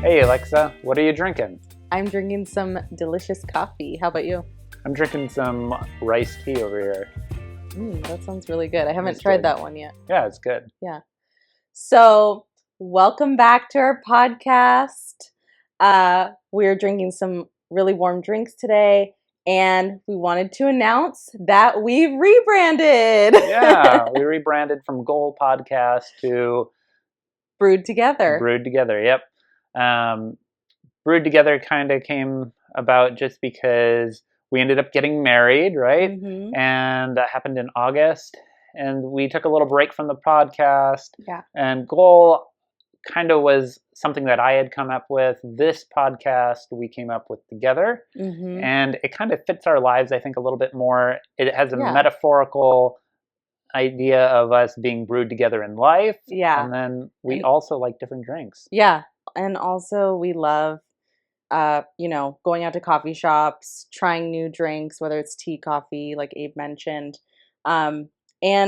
Hey Alexa, what are you drinking? I'm drinking some delicious coffee. How about you? I'm drinking some riced tea over here. That sounds really good. I haven't It's tried good. that one yet. Yeah, it's good. Yeah. So, welcome back to our podcast. We're drinking some really warm drinks today, and we wanted to announce that we've rebranded. Yeah, we rebranded from Goal Podcast to Brewed Together. Brewed Together. Yep. Brewed Together kind of came about just because we ended up getting married, right? Mm-hmm. And that happened in August. And we took a little break from the podcast. Yeah. And Goal kind of was something that I had come up with. This podcast we came up with together. Mm-hmm. And it kind of fits our lives, I think, a little bit more. It has a Yeah. metaphorical idea of us being brewed together in life. Yeah. And then we also like different drinks. Yeah. And also we love going out to coffee shops, trying new drinks, whether it's tea, coffee, like Abe mentioned. And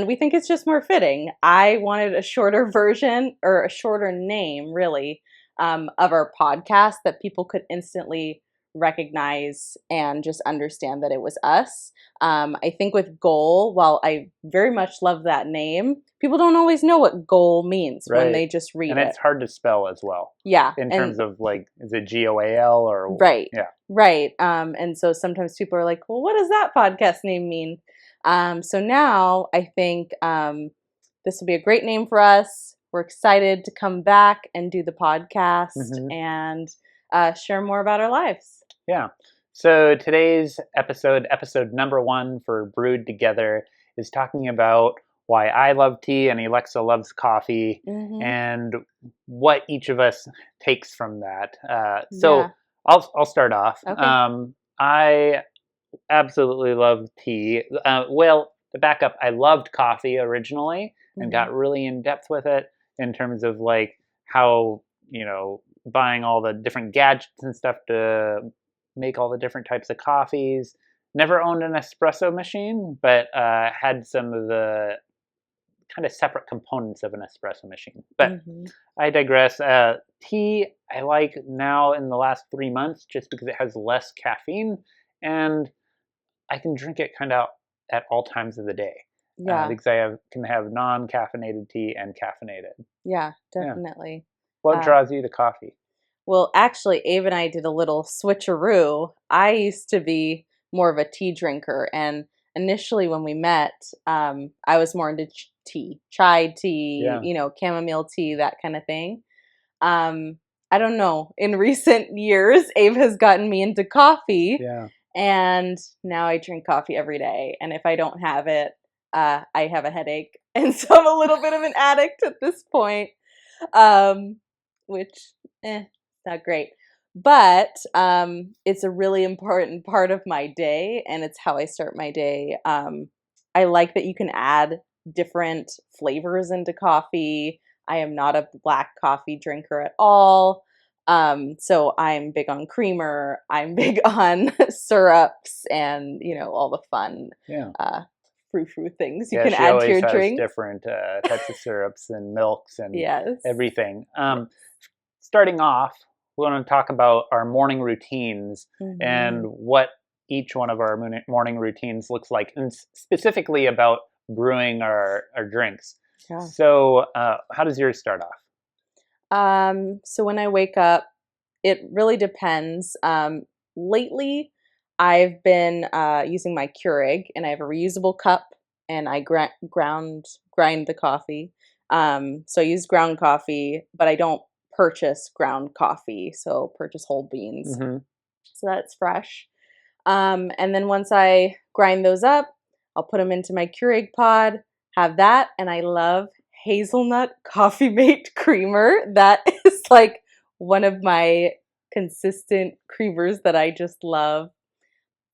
we think it's just more fitting. I wanted a shorter version or a shorter name, really, of our podcast that people could instantly recognize and just understand that it was us. I think with Goal, while I very much love that name, people don't always know what Goal means when they just read it. And it's hard to spell as well. Yeah. In terms of like, is it GOAL or? Right. Yeah. Right. And so sometimes people are like, well, what does that podcast name mean? So now I think this will be a great name for us. We're excited to come back and do the podcast and share more about our lives. Yeah. So today's episode number 1 for Brewed Together, is talking about why I love tea and Alexa loves coffee, and what each of us takes from that. I'll start off. Okay. I absolutely love tea. Well, to back up, I loved coffee originally and got really in depth with it in terms of like how, buying all the different gadgets and stuff to make all the different types of coffees. Never owned an espresso machine, but had some of the kind of separate components of an espresso machine. But I digress. Tea I like now in the last 3 months just because it has less caffeine, and I can drink it kind of at all times of the day. Yeah. Because I can have non-caffeinated tea and caffeinated. Yeah, definitely. What draws you to coffee? Well, actually, Abe and I did a little switcheroo. I used to be more of a tea drinker, and initially when we met, I was more into tea, chai tea, chamomile tea, that kind of thing. I don't know. In recent years, Abe has gotten me into coffee, and now I drink coffee every day. And if I don't have it, I have a headache, and so I'm a little bit of an addict at this point, which, not great. But it's a really important part of my day, and it's how I start my day. I like that you can add different flavors into coffee. I am not a black coffee drinker at all. So I'm big on creamer. I'm big on syrups and, all the fun frou-frou things you can add to your drink. Different types of syrups and milks and Yes. everything. Starting off, we want to talk about our morning routines and what each one of our morning routines looks like, and specifically about brewing our drinks. Yeah. So how does yours start off? So when I wake up, it really depends. Lately, I've been using my Keurig, and I have a reusable cup, and I grind the coffee. So I use ground coffee, but I don't purchase ground coffee, so purchase whole beans. So that's fresh. And then once I grind those up, I'll put them into my Keurig pod, have that, and I love hazelnut coffee mate creamer. That is like one of my consistent creamers that I just love.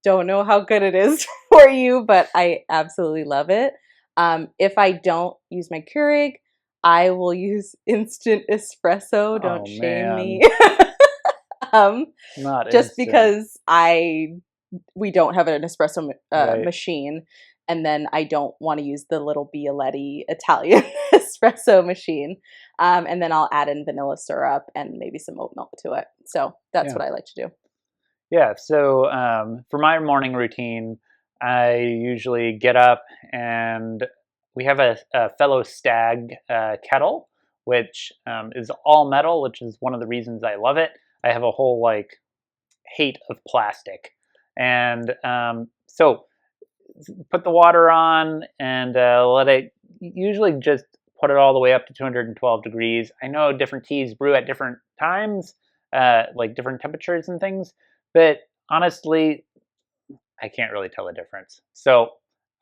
Don't know how good it is for you, but I absolutely love it. If I don't use my Keurig, I will use instant espresso. Don't shame me. Not just instant. because we don't have an espresso machine. and then I don't want to use the little Bialetti Italian espresso machine. And then I'll add in vanilla syrup and maybe some oat milk to it. So that's Yeah. what I like to do. Yeah. So for my morning routine, I usually get up and we have a fellow stag kettle, which is all metal, which is one of the reasons I love it. I have a whole like hate of plastic, and so put the water on and let it. Usually, just put it all the way up to 212 degrees. I know different teas brew at different times, like different temperatures and things, but honestly, I can't really tell the difference. So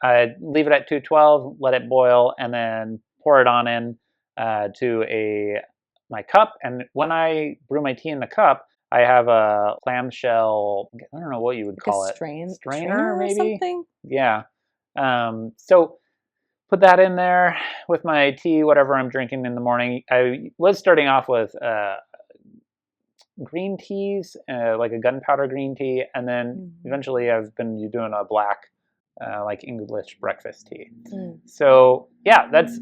I leave it at 212, let it boil, and then pour it on in to a my cup. And when I brew my tea in the cup, I have a clamshell. I don't know what you would Like a call it. strainer Strainer, or maybe. something. Yeah. So put that in there with my tea, whatever I'm drinking in the morning. I was starting off with green teas, like a gunpowder green tea, and then eventually I've been doing a black, like English breakfast tea. So yeah, that's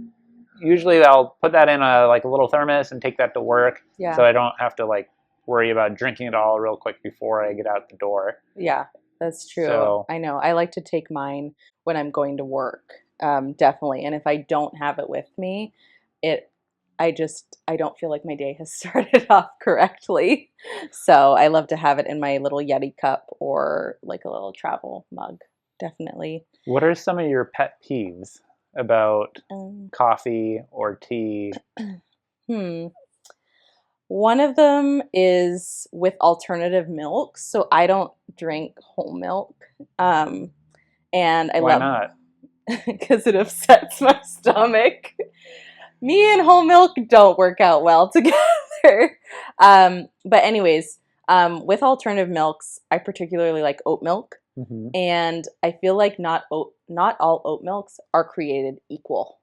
usually I'll put that in a like a little thermos and take that to work, so I don't have to like worry about drinking it all real quick before I get out the door. Yeah, that's true. So I know. I like to take mine when I'm going to work, definitely. And if I don't have it with me, it I don't feel like my day has started off correctly. So I love to have it in my little Yeti cup or like a little travel mug. Definitely. what are some of your pet peeves about Um, coffee or tea? hmm. One of them is with alternative milks. So I don't drink whole milk. And I Why love not? because it upsets my stomach. Me and whole milk don't work out well together. But anyways, with alternative milks, I particularly like oat milk, Hmm. and I feel like not all oat milks are created equal.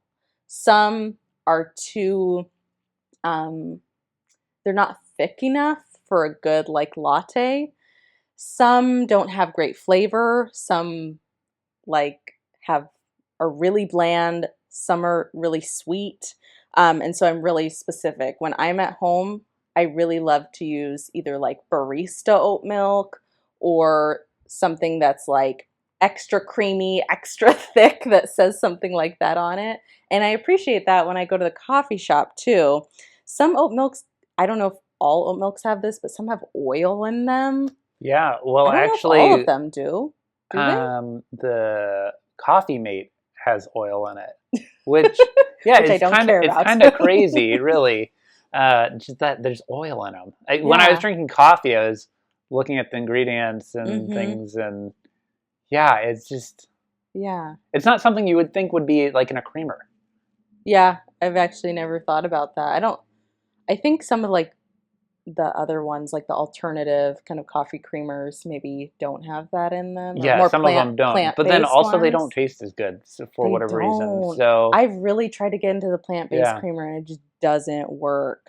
Some are too um, they're not thick enough for a good like latte. Some don't have great flavor. Some like have are really bland, some are really sweet. And so I'm really specific. When I'm at home, I really love to use either like barista oat milk or something that's like extra creamy, extra thick that says something like that on it. And I appreciate that when I go to the coffee shop too. Some oat milks, I don't know if all oat milks have this, but some have oil in them. Yeah, well, I don't know if all of actually, them do. Do they? the Coffee Mate has oil in it, which yeah, Which I don't care it's about. kind of crazy, really. Just that there's oil in them. When I was Yeah. drinking coffee, I was looking at the ingredients and Mhm. things, and yeah, it's just Yeah. it's not something you would think would be like in a creamer. Yeah. I've actually never thought about that. I think some of like the other ones, like the alternative kind of coffee creamers, maybe don't have that in them, or Yeah, more some of them don't, but then plant-based also they don't ones. taste as good for They whatever reason. don't. So I've really tried to get into the plant-based yeah, creamer and it just doesn't work.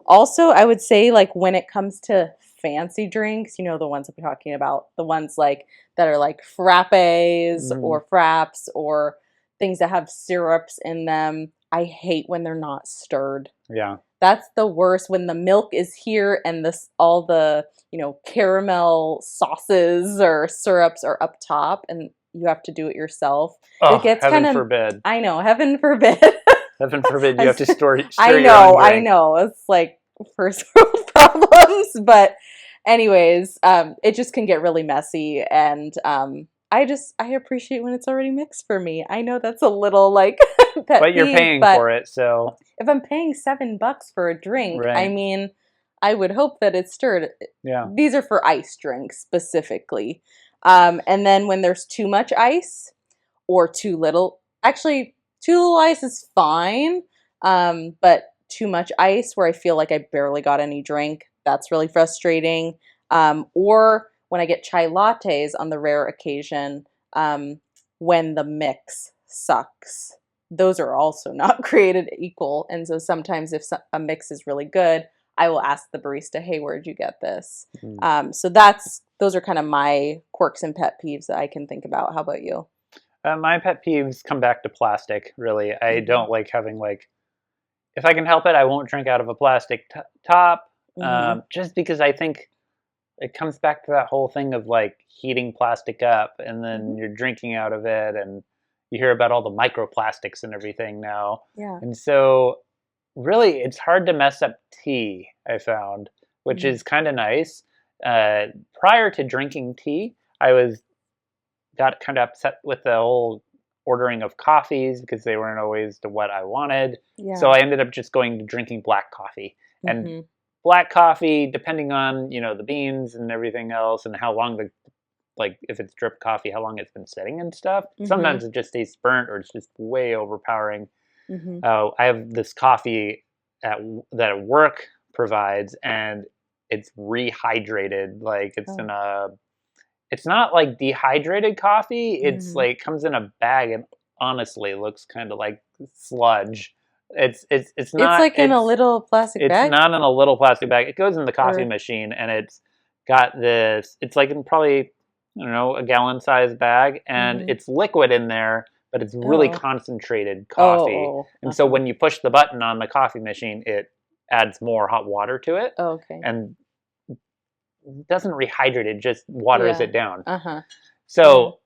Also, I would say like when it comes to fancy drinks, you know, the ones I'm talking about, the ones like that are like frappes mm, or fraps or things that have syrups in them. I hate when they're not stirred. yeah. That's the worst when the milk is here and this all the, caramel sauces or syrups are up top and you have to do it yourself. It Oh, gets kind heaven of forbid. I know, heaven forbid. Heaven forbid I you have s- to stir I your own know, I drink. know. It's like first world problems, but anyways, it just can get really messy and I appreciate when it's already mixed for me. I know that's a little like pet But you're peeve, paying but for it, so if I'm paying $7 for a drink, I right. mean, I would hope that it's stirred. Yeah. These are for ice drinks specifically. And then when there's too much ice or too little, actually, too little ice is fine. But too much ice where I feel like I barely got any drink, that's really frustrating. Or when I get chai lattes on the rare occasion, um, when the mix sucks, those are also not created equal. And so sometimes if a mix is really good, I will ask the barista, "Hey, where'd you get this?" Mm. So those are kind of my quirks and pet peeves that I can think about. How about you? My pet peeves come back to plastic, really. I Mm-hmm. don't like having, like, if I can help it, I won't drink out of a plastic top, Mm-hmm. just because I think it comes back to that whole thing of, like, heating plastic up and Mm-hmm. then you're drinking out of it, and you hear about all the microplastics and everything now. Yeah. And so, really, it's hard to mess up tea, I found, which Mm-hmm. is kind of nice. Prior to drinking tea, I was got kind of upset with the whole ordering of coffees because they weren't always to what I wanted. So Yeah. I ended up just going to drinking black coffee. And Mm-hmm. black coffee, depending on, the beans and everything else and how long like if it's drip coffee, how long it's been sitting and stuff. Mm-hmm. Sometimes it just tastes burnt or it's just way overpowering. Mm-hmm. I have this coffee that work provides, and it's rehydrated. Like Oh. it's not like dehydrated coffee. It's Mm-hmm. like comes in a bag and honestly looks kind of like sludge. It's It's not like in a little plastic it's bag, not in a little plastic bag. It goes in the coffee or machine and it's got this. It's like in probably, I don't know, a gallon size bag, and mm-hmm. it's liquid in there, but it's really Oh. concentrated Oh, coffee. oh. And so Uh-huh. when you push the button on the coffee machine, it adds more hot water to it Oh, okay. and doesn't rehydrate it, just waters Yeah. it down. Uh-huh. Yeah. So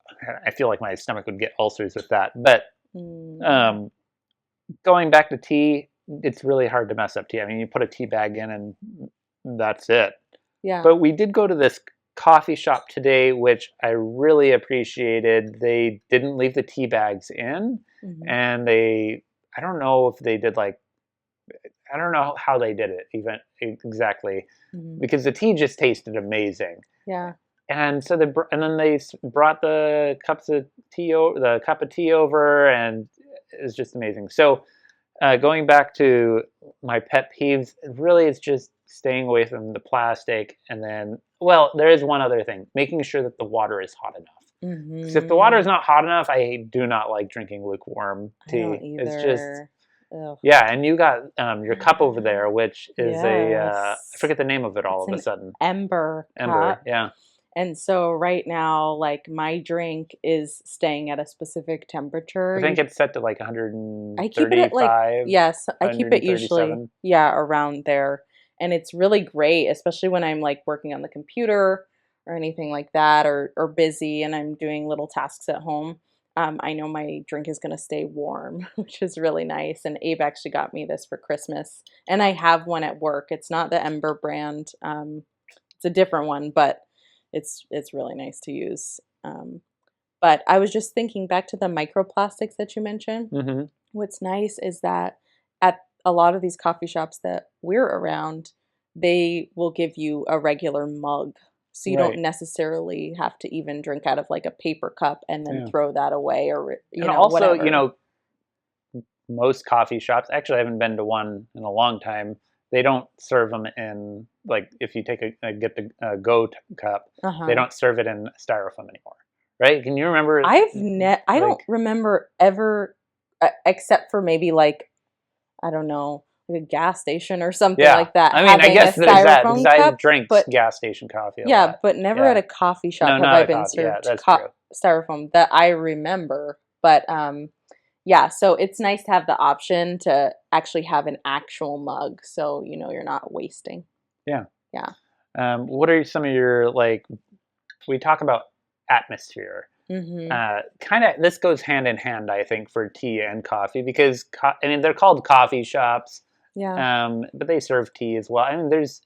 I feel like my stomach would get ulcers with that. But Mm. um, going back to tea, it's really hard to mess up tea. I mean, you put a tea bag in and that's it. Yeah. But we did go to this coffee shop today, which I really appreciated. They didn't leave the tea bags in, Mm-hmm. and I don't know if they did like, I don't know how they did it even exactly, Mm-hmm. because the tea just tasted amazing. Yeah. And so and then they brought the the cup of tea over, and it was just amazing. So going back to my pet peeves, really it's just staying away from the plastic, and then, well, there is one other thing: making sure that the water is hot enough. Because if the water Mm-hmm. is not hot enough, I do not like drinking lukewarm I don't tea. It's just, either. Ugh. yeah. And you got your cup over there, which is I Yes. forget the name of it all It's of a an sudden. ember Ember, cup. yeah. And so right now, like my drink is staying at a specific temperature. I think You, it's set to like I keep it at like, 135, yes, I keep it usually, 137. yeah, around there. And it's really great, especially when I'm like working on the computer or anything like that, or busy and I'm doing little tasks at home. I know my drink is going to stay warm, which is really nice. And Abe actually got me this for Christmas. And I have one at work. It's not the Ember brand. It's a different one, but it's really nice to use. But I was just thinking back to the microplastics that you mentioned. Hmm. What's nice is that at a lot of these coffee shops that we're around, they will give you a regular mug. So you don't Right. necessarily have to even drink out of like a paper cup and then Yeah. throw that away, or, And also, whatever. most coffee shops, actually, I haven't been to one in a long time. They don't serve them in, like, if you take get the cup, they Uh-huh. don't serve it in styrofoam anymore. Right? Can you remember, I don't like, remember ever, except for maybe like, I don't know, like a gas station or something yeah. like that, I mean, I having a guess there's that because styrofoam I cup, drink but gas station coffee a yeah, lot. but never at Yeah. a coffee shop No, have not I a been coffee. Yeah, served that's true. styrofoam that I remember. But yeah, so it's nice to have the option to actually have an actual mug, so you're not wasting. Yeah. Yeah. What are some of your, like, we talk about atmosphere. Mhm. Kind of, this goes hand in hand, I think, for tea and coffee because I mean they're called coffee shops, Yeah. but they serve tea as well. I mean, there's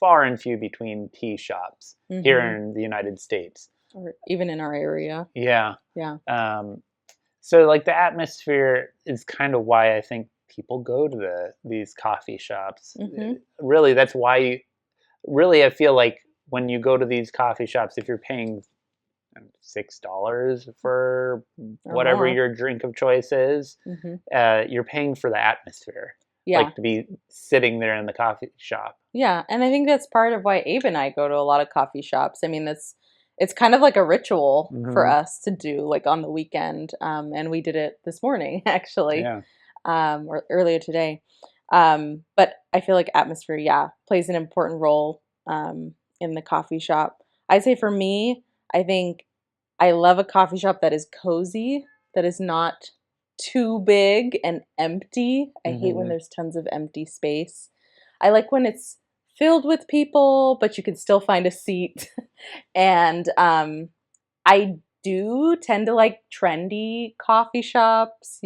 far and few between tea shops here Mhm. in the United States. Or even in our area. Yeah. Yeah. Um, so like the atmosphere is kind of why I think people go to these coffee shops. Mhm. Really, that's why. Really, I feel like when you go to these coffee shops, if you're paying $6 for Or whatever more. your drink of choice is, Mhm. you're paying for the atmosphere, Yeah. like to be sitting there in the coffee shop. Yeah, and I think that's part of why Abe and I go to a lot of coffee shops. I mean, it's kind of like a ritual for Hmm. us to do, like on the weekend. And we did it this morning, actually, Yeah. or earlier today. But I feel like atmosphere, yeah, plays an important role in the coffee shop. I'd say for me, I think I love a coffee shop that is cozy, that is not too big and empty. I hate when Hmm. there's tons of empty space. I like when it's filled with people, but you can still find a seat. And I do tend to like trendy coffee shops,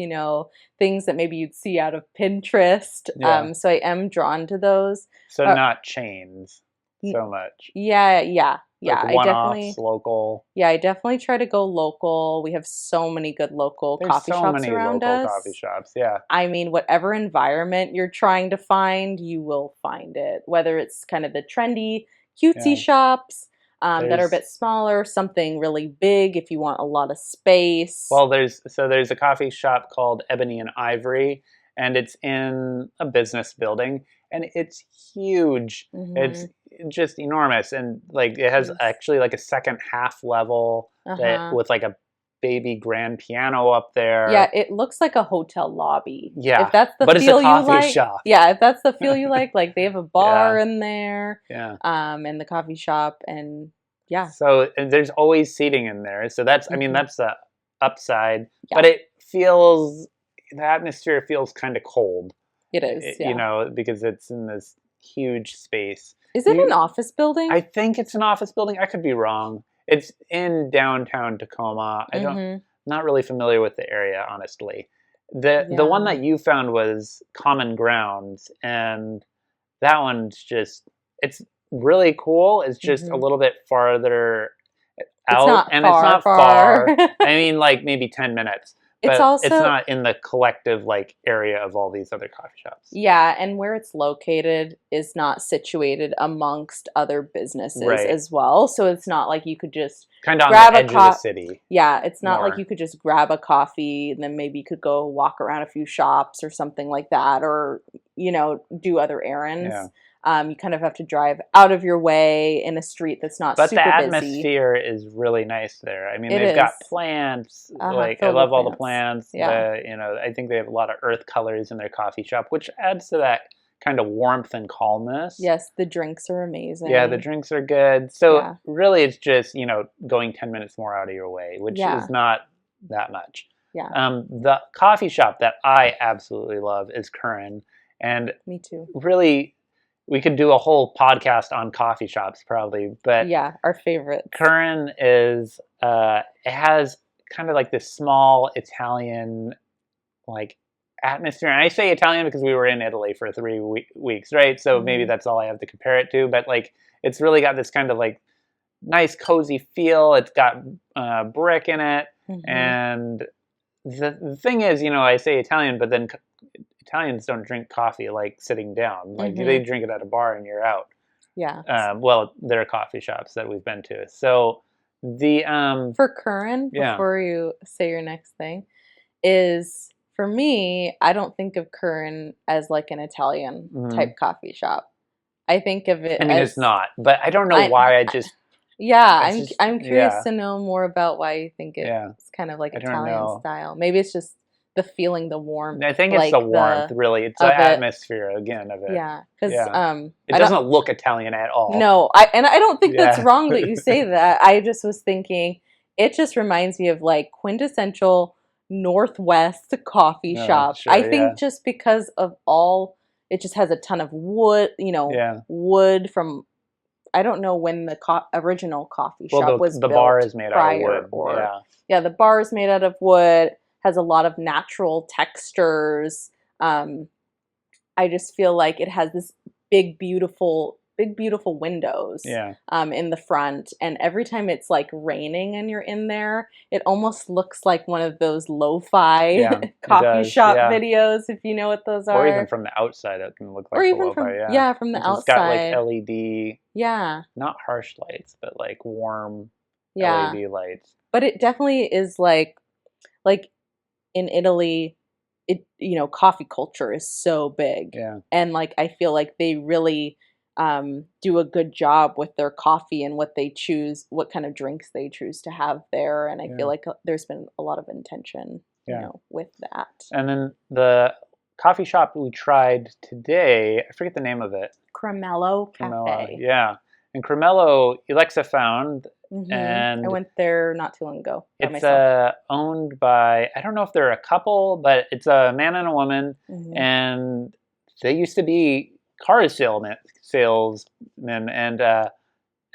things that maybe you'd see out of Pinterest. Yeah. So I am drawn to those. So Uh, not chains n- so much. yeah, yeah, yeah. Like one-offs, local. I definitely try to go local. We have so many good local There's coffee so shops many around local coffee us. shops. Yeah. I mean, whatever environment you're trying to find, you will find it. Whether it's kind of the trendy, cutesy Yeah. shops that are a There's bit smaller, something really big if you want a lot of space. Well, there's a coffee shop called Ebony and Ivory, and it's in a business building, and it's huge. It's Mm-hmm. just enormous, and like it has Yes. actually like a second half level that Uh-huh. with like a baby grand piano up Yeah, there. it looks like a hotel lobby. Yeah, If that's the but it's a feel you coffee like, shop. yeah, if that's the feel you like they have a bar Yeah, in there, yeah. in the coffee shop, and yeah. So and there's always seating in there. So I mean, Hmm. that's the upside, Yeah, but the atmosphere feels kind of cold. it is. Yeah. Because it's in this huge space. Is it an You, office I building? think it's an office building. I could be wrong. It's in downtown Tacoma. Mm-hmm. Not really familiar with the area, honestly. The one Yeah. that you found was Common Grounds, and that one's just it's really cool. It's just a Hmm. little bit farther It's out, not and it's far, not far. far. I mean, like maybe 10 minutes, It's but it's also, not in the collective like area of all these other coffee shops. yeah, and where it's located is not situated amongst other businesses Right. as well. So it's not like you could just Kind of on grab the a edge of the cup. city Yeah, it's not like you more. could just grab a coffee and then maybe you could go walk around a few shops or something like that, or do other Yeah. errands. You kind of have to drive out of your way in a street that's not But the super busy. atmosphere is really nice there. I mean, It they've got is plants. Like I filled with love all the plants. plants. Yeah. I think they have a lot of earth colors in their coffee shop, which adds to that kind of warmth and calmness. Yes, the drinks are Yeah, the amazing. drinks are good. So Yeah. really, it's just going 10 minutes more out of your way, which Yeah. is not that much. Yeah. The coffee shop that I absolutely love is Curran, and Me too. really, we could do a whole podcast on coffee shops probably, but Yeah, our favorites. Curran is it has kind of like this small Italian like atmosphere. And I say Italian because we were in Italy for 3 weeks, right? So maybe Hmm. that's all I have to compare it to. But like, it's really got this kind of like nice, cozy feel. It's got brick in it, Hmm. and the thing is, I say Italian, but then Italians don't drink coffee like sitting down. Like they Hmm. drink it at a bar and you're out. Yeah. Well, there are coffee shops that we've been to. So the For Curran, yeah. before you say your next thing, is for me, I don't think of Curran as like an Italian Mhm. type coffee shop. I think of it I mean, it's as not, but I don't know I, why. yeah, It's I'm just, I'm curious yeah, to know more about why you think yeah. it's kind of like I don't Italian know. style. Maybe it's just the feeling, the warmth, I think it's the like warmth, the really. It's the of it. atmosphere again of it. Yeah, because Yeah, it I don't. doesn't look Italian at all. No, I don't think that's Yeah. wrong that you say that. I just was thinking it just reminds me of like quintessential Northwest coffee No, shop. I sure. Yeah, think just because of all it just has a ton of wood, yeah. wood from I don't know when the original coffee Well, shop was the bar built is made out of prior wood. or Yeah, yeah, the bar is made out of wood, has a lot of natural textures. Um, I just feel like it has this big beautiful windows yeah, in the front, and every time it's like raining and you're in there, it almost looks like one of those yeah. lo-fi It coffee does. shop Yeah, videos, if you know what those or even are, from the outside, it can look or like a even lo-fi. from Yeah, yeah from the it's got like outside. LED, Yeah, not harsh lights, but like warm yeah, LED lights. but it definitely is like in Italy, coffee culture is so big. Yeah, And like I feel like they really do a good job with their coffee and what they choose, what kind of drinks they choose to have there. And I feel yeah, like there's been a lot of intention, yeah. with that. And then the coffee shop we tried today, I forget the name of it. Cremello Cremello, Cafe. yeah. And Cremello, Alexa found I and went there not too long ago by it's myself. owned by, I don't know if they're a couple, but it's a man and a woman, and they used to be car salesmen, and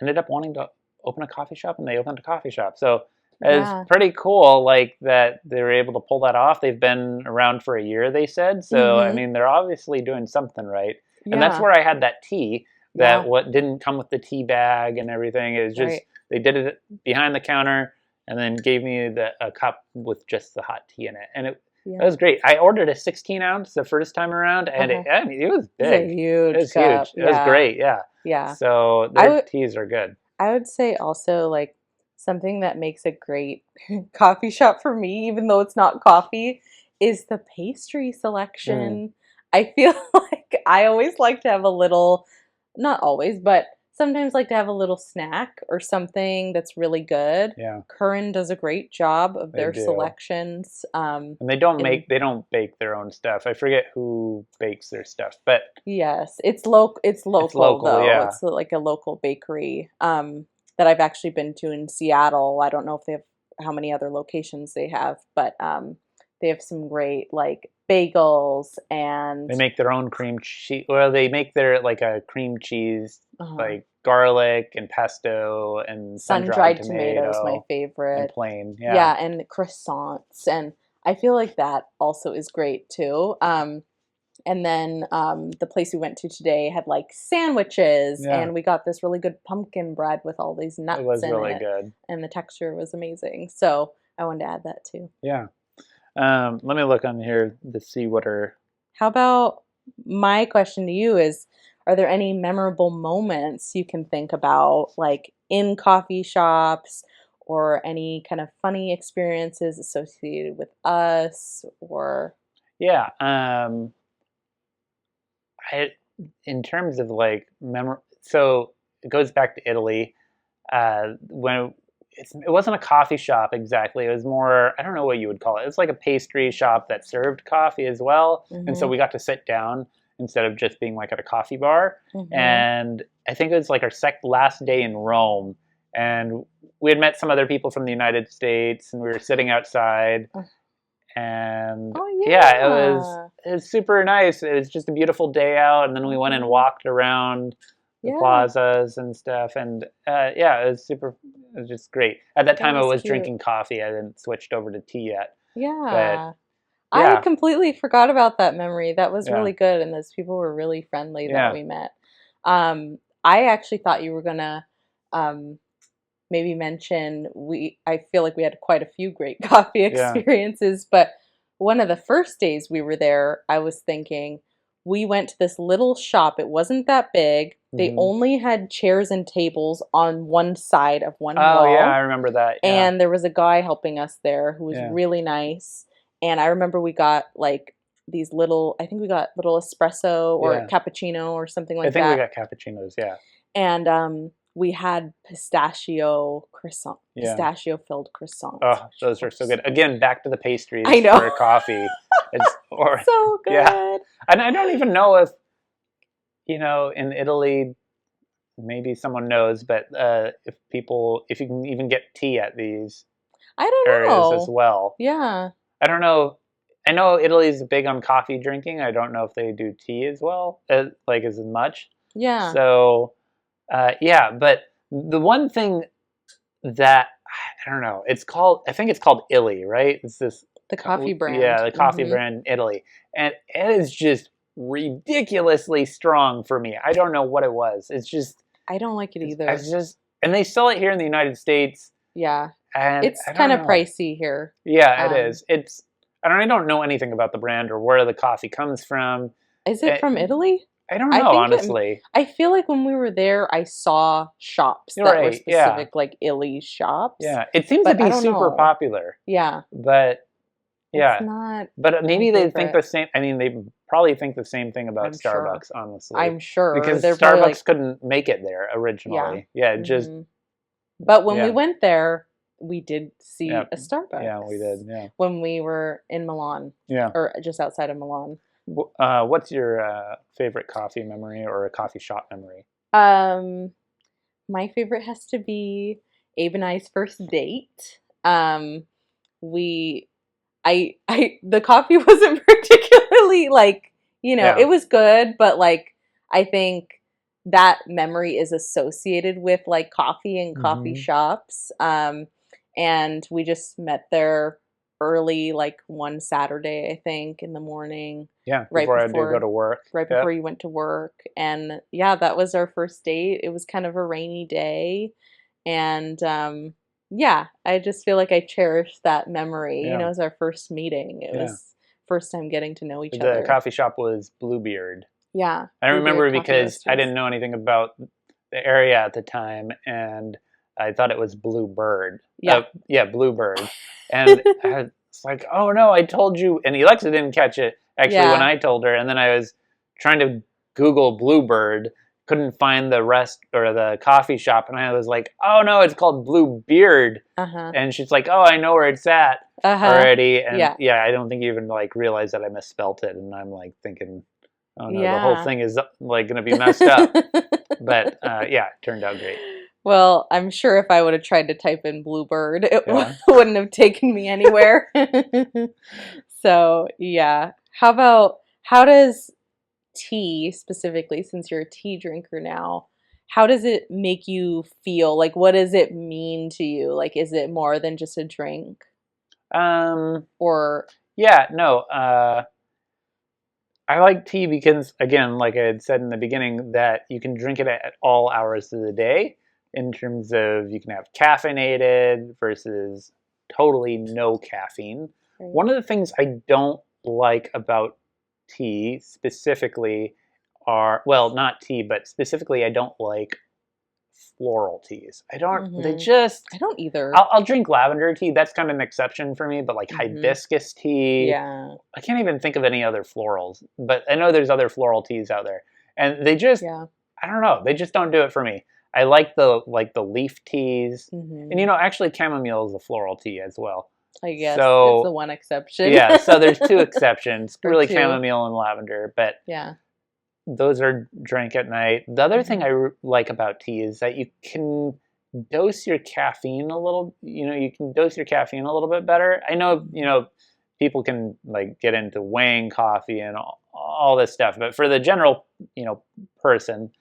ended up wanting to open a coffee shop, and they opened a coffee shop. So it's Yeah. pretty cool, like that they were able to pull that off. They've been around for a year, they said. So I mean, they're obviously doing something right. And that's Yeah. where I had that tea that Yeah. what didn't come with the tea bag and everything. It was just Right. they did it behind the counter and then gave me a cup with just the hot tea in it, and it Yeah. was great. I ordered a 16 ounce the first time around, and I mean, it was It's a big. It huge was cup. huge. It was Yeah. great. Yeah. Yeah. So I their would teas are good. I would say also like something that makes a great coffee shop for me, even though it's not coffee, is the pastry Mm, selection. I feel like I always like to have a little, not always, but sometimes like to have a little snack or something that's really good. yeah, Curran does a great job of they their do. selections. And And they don't bake their own stuff. I forget who bakes their stuff, but yes, it's it's local local. though. Yeah. It's like a local bakery that I've actually been to in Seattle. I don't know if they have how many other locations they have, but they have some great like bagels and They make their own cream cheese. Well, they make their like a cream cheese, uh, like garlic and pesto and sun-dried sun-dried tomatoes, my tomato and favorite. plain. Yeah. Yeah, and croissants, and I feel like that also is great too. And then the place we went to today had like sandwiches, Yeah. and we got this really good pumpkin bread with all these It nuts was in really it, good. and the texture was amazing. So I wanted to add that too. Yeah. Let me look on here to see what are. How about my question to you is, are there any memorable moments you can think about, like in coffee shops, or any kind of funny experiences associated with us, or Yeah. I in terms of like so it goes back to Italy. When it wasn't a coffee shop exactly. It was more, I don't know what you would call it. It was like a pastry shop that served coffee as well. And so mm-hmm, we got to sit down instead of just being like at a coffee bar. mm-hmm. And I think it was like our last day in Rome. And we had met some other people from the United States, and we were sitting outside. And Oh yeah, yeah. it was super nice. It was just a beautiful day out, and then we went and Mhm. walked around the Yeah, plazas and stuff, and yeah, it was super. It was just great. At that that time, I was was cute. drinking coffee. I hadn't switched over to tea yet, but Yeah. I yeah, completely forgot about that memory. That was yeah, really good, and those people were really friendly that yeah, we met. I actually thought you were gonna um, maybe mention I feel like we had quite a few great coffee yeah. experiences, but one of the first days we were there, I was thinking we went to this little shop. It wasn't that big. They Hmm. only had chairs and tables on one side of one Oh yeah, I wall. remember that. Yeah, And there was a guy helping us there who was yeah. really nice. And I remember we got like these little, I think we got little espresso or Yeah. cappuccino or something I like think we that. got cappuccinos. Yeah, And we had yeah. pistachio filled croissants, Oh, which those were are so good. so Again, back to the I pastries know. for coffee. It's or So yeah, good. and I don't even know if in Italy, maybe someone knows, but if you can even get tea at these I don't areas as know. well. Yeah. I don't know. I know Italy's big on coffee drinking. I don't know if they do tea as well, like as much. Yeah. So, yeah, but the one thing that I don't know, I think it's called Illy, right? It's this, The coffee brand. yeah, the coffee Hmm. brand in Italy, and it is just ridiculously strong for me. I don't know what it was. I don't like it It's either. just, and they sell it here in the United States, Yeah. and It's I kind don't of know. pricey here. Yeah, it Um, is. I don't know anything about the brand or where the coffee comes from. is it It, from Italy? I don't I know, think honestly. I feel like when we were there, I saw shops You're that were right. Yeah, specific, like Illy shops, yeah. It seems to but I be don't super know. popular, Yeah, but it's yeah. not But my maybe they think favorite. the same. I mean, they probably think the same thing about I'm sure. Starbucks, honestly, I'm sure because they're probably like, Starbucks couldn't make it there yeah. originally. Yeah, just Hmm. But when we yeah, went there, we did yeah, see a yeah. We did. Starbucks Yeah, when we were in Milan yeah. or just outside of Milan. What's your favorite coffee memory or a coffee shop memory? Um, my favorite has to be Abe and I's first date. We the coffee wasn't particularly like, Yeah. it was good, but like I think that memory is associated with like coffee and coffee Hmm. shops. And we just met there early, like one Saturday, I think, in the morning, Yeah. right Before I had to go before to work. right Yep. before you went to work. And yeah, that was our first date. It was kind of a rainy day. And yeah, I just feel like I cherish that memory. It Yeah. was our first meeting. It Yeah. was first time getting to know each The other. coffee shop was Bluebeard. Yeah, I Blueberry remember Coffee because I Roasters. didn't know anything about the area at the time, and I thought it was Bluebird. Yeah. Yeah, Bluebird. And I was like, oh no, I told you. And Alexa didn't catch it actually when Yeah. I told her. And then I was trying to Google Bluebird, couldn't find the rest or the coffee shop, and I was like, oh no, it's called Bluebeard. Uh-huh. And she's like, oh, I know where it's at Uh-huh. already. And Yeah. yeah, I don't think you even like realized that I misspelt it. And I'm like thinking, oh no, the whole Yeah. thing is like going to be messed up. But yeah, it turned out great. Well, I'm sure if I would have tried to type in Bluebird, it Yeah. wouldn't have taken me anywhere. So, yeah. How does tea specifically, since you're a tea drinker now, how does it make you feel? Like, what does it mean to you? Like, is it more than just a drink? Um, Or, yeah, no, I like tea because, again, like I had said in the beginning, that you can drink it at all hours of the day in terms of you can have caffeinated versus totally no caffeine. right? One of the things I don't like about tea specifically are, well, not tea, but specifically, I don't like floral teas. I don't, they Mm-hmm. just, I don't either. I'll drink lavender tea. That's kind of an exception for me, but like Mm-hmm. hibiscus tea, Yeah. I can't even think of any other florals, but I know there's other floral teas out there, and they just, Yeah. I don't know, they just don't do it for me. I like the leaf teas, and Mm-hmm. actually chamomile is a floral tea as well. I guess it's the So one exception. yeah, so there's two exceptions, Or really two. chamomile and lavender, but Yeah. those are drank at night. The other thing Mm-hmm. I like about tea is that you can dose your caffeine a little. You can dose your caffeine a little bit better. I know, people can like get into weighing coffee and all this stuff, but for the general, person,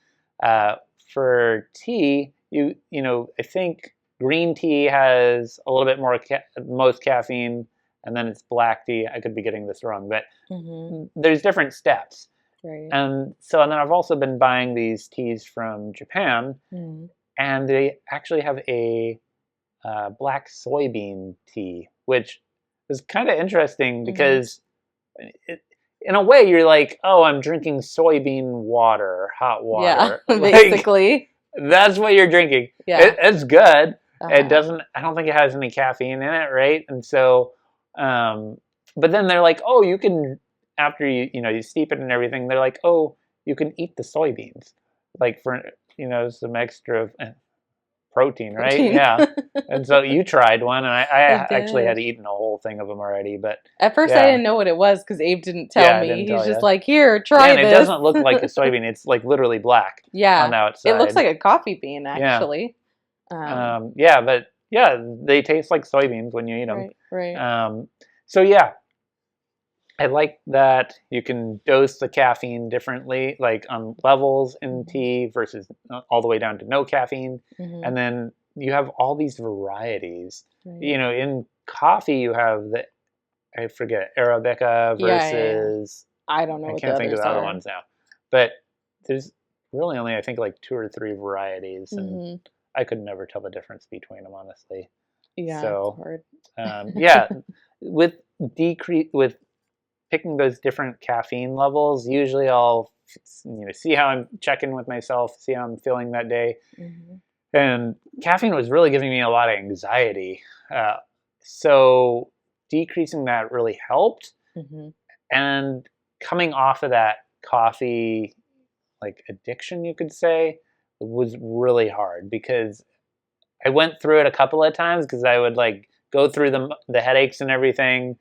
uh, for tea, I think green tea has a little bit more most caffeine, and then it's black tea. I could be getting this wrong, but Mm-hmm. there's different steps. Right. And then I've also been buying these teas from Japan, Mm-hmm. and they actually have a black soybean tea, which is kind of interesting Mm-hmm. because it, in a way you're like, oh, I'm drinking soybean water, hot Yeah, water. Like basically. that's what you're drinking. Yeah. It's good. It Uh-huh. doesn't. I don't think it has any caffeine in it, right? And so, um, but then they're like, oh, you can after you steep it and everything. They're like, oh, you can eat the soybeans, like for some extra protein, right? Protein. Yeah. And so you tried one, and I I actually had did. eaten a whole thing of them already. But At first, I yeah, didn't know what it was because Abe didn't tell yeah, I me. didn't He's tell just you. like, "Here, Yeah, try and it this." doesn't look like a soybean. It's like literally black on Yeah, the it looks outside. like a coffee bean, Yeah. actually. Yeah, but yeah, they taste like soybeans when you eat them. Right, right. So yeah, I like that you can dose the caffeine differently, like on levels in Mm-hmm. tea versus all the way down to no caffeine. Mm-hmm. And then you have all these varieties. Right. In coffee, you have I forget, Arabica Yeah, yeah, yeah. versus, I don't know I what the can't think of others the other are. ones now. But there's really only, I think, like two or three varieties. And Mm-hmm. I could never tell the difference between them, honestly. Yeah, it's So, hard. yeah, with with picking those different caffeine levels, usually I'll see how I'm checking with myself, see how I'm feeling that day. Mm-hmm. And caffeine was really giving me a lot of anxiety. So decreasing that really helped. Mm-hmm. And coming off of that coffee like addiction, you could say, was really hard because I went through it a couple of times because I would like go through the headaches and everything,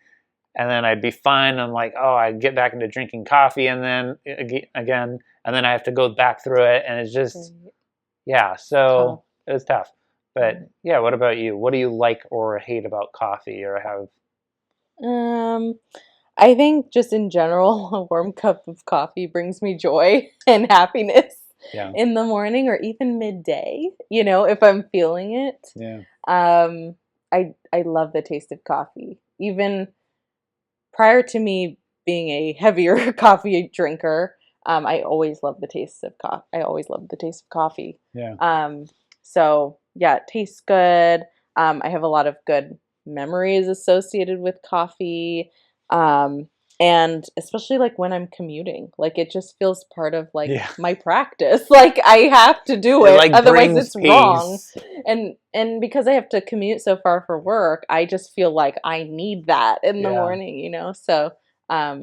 and then I'd be fine. I'm like, oh, I get back into drinking coffee, and then again, and then I have to go back through it, and it's just Right. yeah. Tough. So it was tough, But yeah, what about you? What do you like or hate about coffee or have? Um, I think just in general, a warm cup of coffee brings me joy and happiness Yeah, in the morning or even midday, if I'm feeling it. yeah, Um, I love the taste of coffee. Even prior to me being a heavier coffee drinker, I always loved the taste of coffee. I always loved the taste of coffee. yeah, Um, so yeah, it tastes good. I have a lot of good memories associated with coffee. Um, and especially like when I'm commuting, like it just feels part of like yeah. my practice. Like I have to do It it, like otherwise brings it's wrong. peace. And because I have to commute so far for work, I just feel like I need that in the Yeah, morning. So I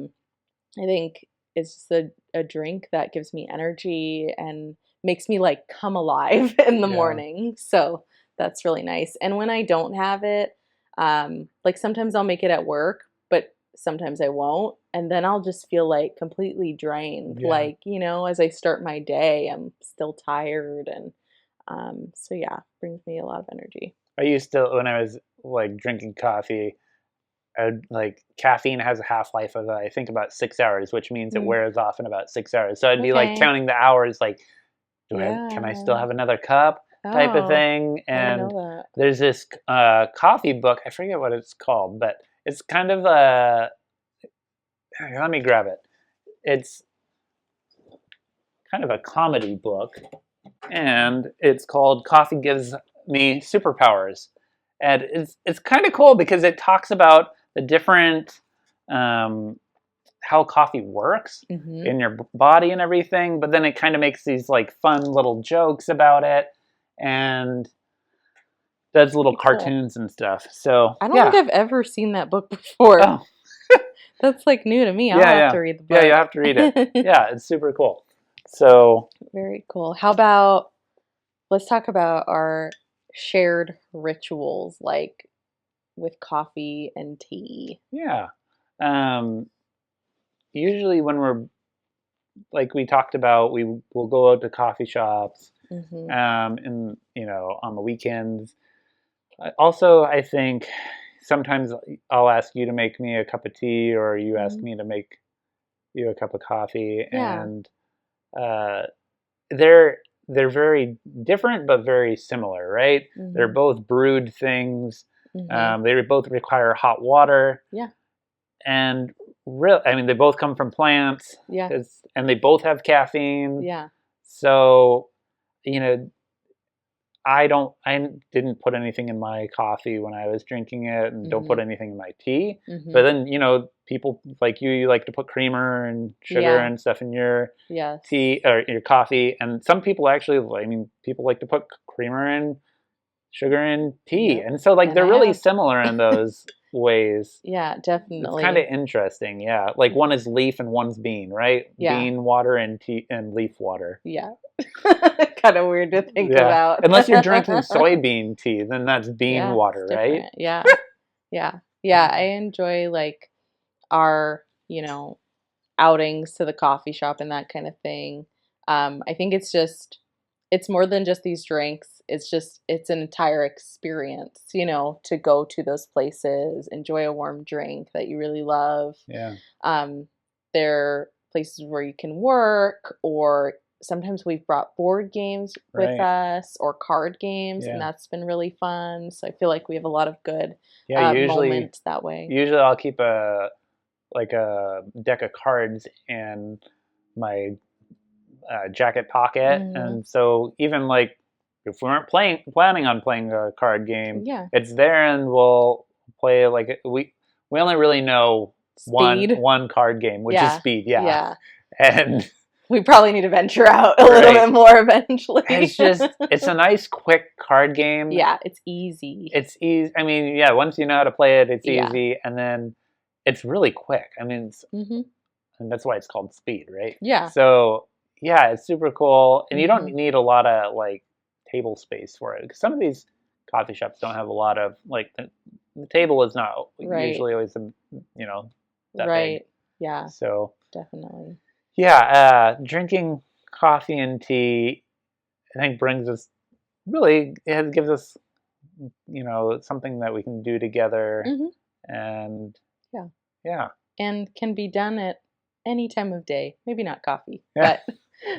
think it's just a drink that gives me energy and makes me like come alive in the yeah, morning. So that's really nice. And when I don't have it, like sometimes I'll make it at work, but sometimes I won't. And then I'll just feel like completely drained. yeah. Like, as I start my day, I'm still tired. And so yeah, brings me a lot of energy. I used to when I was like drinking coffee. Like caffeine has a half life of I think about 6 hours, which means it Mm, wears off in about 6 hours. So I'd be like okay. counting the hours, like, can I still Yeah. have another cup type of Oh, thing. I didn't And know that. there's this coffee book. I forget what it's called, but it's kind of a. Let me grab it. It's kind of a comedy book, and it's called "Coffee Gives Me Superpowers," and it's kind of cool because it talks about the different um, how coffee works Mm-hmm. in your body and everything, but then it kind of makes these like fun little jokes about it and does little Pretty cool. cartoons and stuff. So I don't think yeah. I've ever seen that book before. Oh That's like new to me. I'll yeah, have yeah, to read the yeah. You book. have to read it. Yeah, it's super cool. So Very cool. How about let's talk about our shared rituals like with coffee and tea. yeah, um, usually when we're like we talked about, we will go out to coffee shops, Mm-hmm. and on the weekends. Also, I think sometimes I'll ask you to make me a cup of tea, or you ask Hmm. me to make you a cup of coffee, Yeah. and uh, they're they're very different but very similar, right? They're Mm-hmm. both brewed things. Mm-hmm. They both require hot water, Yeah. and I mean, they both come from plants, Yeah. and they both have caffeine. Yeah. So, you know, I didn't put anything in my coffee when I was drinking it, and don't Mm-hmm. put anything in my tea. Mm-hmm. But then, people like you like to put creamer and sugar Yeah. and stuff in your Yes. tea or your coffee. And some people actually, I mean, people like to put creamer and sugar in tea. Yep. And so like And they're I really have. similar in those ways. Yeah, It's kind of definitely. interesting. Yeah. Like one is leaf and one's bean, right? Yeah. Bean water and tea and leaf water. Yeah. Kind of weird to think Yeah. about. Unless you're drinking soybean tea, then that's bean Yeah, it's water, right? different. Yeah. Yeah. Yeah, I enjoy like our, outings to the coffee shop and that kind of thing. I think it's more than just these drinks. It's an entire experience, to go to those places, enjoy a warm drink that you really love. Yeah. Um, there are places where you can work, or sometimes we've brought board games with Right. us or card games, and Yeah. that's been really fun. So I feel like we have a lot of good Yeah. Usually, moments that way. usually I'll keep a deck of cards in my jacket pocket, Hmm. and so even like if we weren't planning on playing a card game, Yeah. it's there, and we'll play like we only really know one Speed. one card game, which is Yeah. speed. Yeah, Yeah. and We probably need to venture out a little right, bit more eventually. it's a nice quick card game. Yeah, it's easy. It's easy. I mean, yeah, once you know how to play it, it's Yeah. easy, and then it's really quick. I mean, Hmm. and that's why it's called speed, right? Yeah. So yeah, it's super cool, and you don't Hmm. need a lot of like table space for it. 'Cause some of these coffee shops don't have a lot of like the table is not Right. usually always that big. Right. Yeah, So definitely. yeah, drinking coffee and tea I think brings us really it gives us, something that we can do together, Hmm. and Yeah. yeah, And can be done at any time of day. Maybe not coffee, yeah, but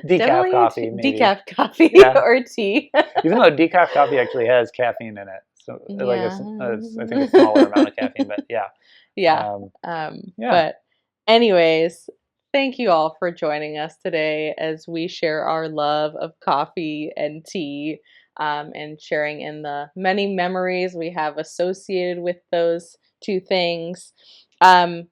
decaf definitely coffee maybe. decaf coffee Yeah, or tea. even though decaf coffee actually has caffeine in it, so like Yeah. I think a smaller amount of caffeine, but yeah, Yeah. um, yeah, But anyways, thank you all for joining us today as we share our love of coffee and tea, and sharing in the many memories we have associated with those two things.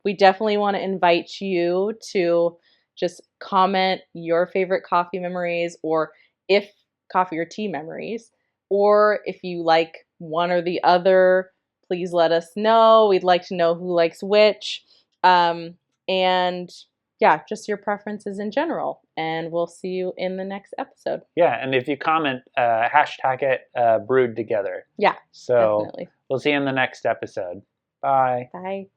We definitely want to invite you to just comment your favorite coffee memories, or if coffee or tea memories, or if you like one or the other, please let us know. We'd like to know who likes which. And yeah, just your preferences in general. And we'll see you in the next episode. yeah. And if you comment, hashtag it brewed together. Yeah, So definitely. we'll see you in the next episode. Bye. Bye.